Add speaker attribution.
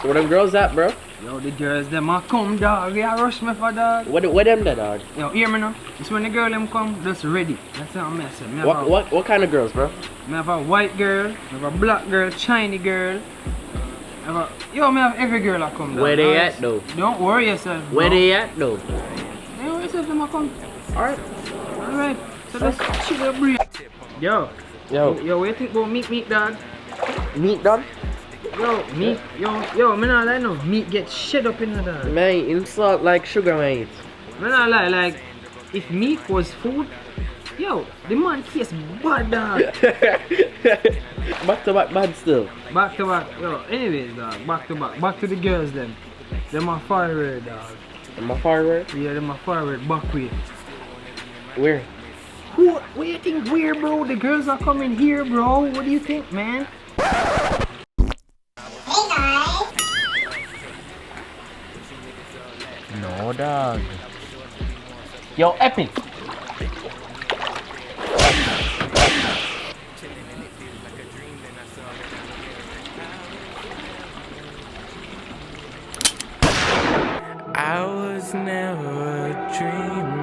Speaker 1: So where them girls at, bro?
Speaker 2: Yo, the girls them a come, dog. They a rush me for dog.
Speaker 1: Where them there, dog?
Speaker 2: Yo, hear me now. It's when the girl them come, just ready. That's how I'm saying.
Speaker 1: What kind of girls, bro?
Speaker 2: Me have a white girl, me have a black girl, shiny girl. Yo, me have every girl that come, dog.
Speaker 1: Where they at, though?
Speaker 2: Don't worry yourself, bro.
Speaker 1: Where they at, though?
Speaker 2: Don't worry yourself, them a come.
Speaker 1: Alright.
Speaker 2: Alright. So let's chill your breathe. Yo, what you think about meat, dog?
Speaker 1: Meat, dog?
Speaker 2: Yo, meat, yo, me not lie no. Meat get shit up in the dog.
Speaker 1: Man, insult like sugar, mate.
Speaker 2: Me not lie, like, if meat was food, yo, the man tastes bad, dog.
Speaker 1: Back to back bad still.
Speaker 2: Back to back, yo, anyways, dog, back to back. Back to the girls, them. Them are forward, dog.
Speaker 1: Am I forward?
Speaker 2: Yeah, them are forward, back way.
Speaker 1: Where?
Speaker 2: Who, what do you think where, bro? The girls are coming here, bro. What do you think, man?
Speaker 1: No, dog. Yo, Epic.
Speaker 3: I was never a dreamer.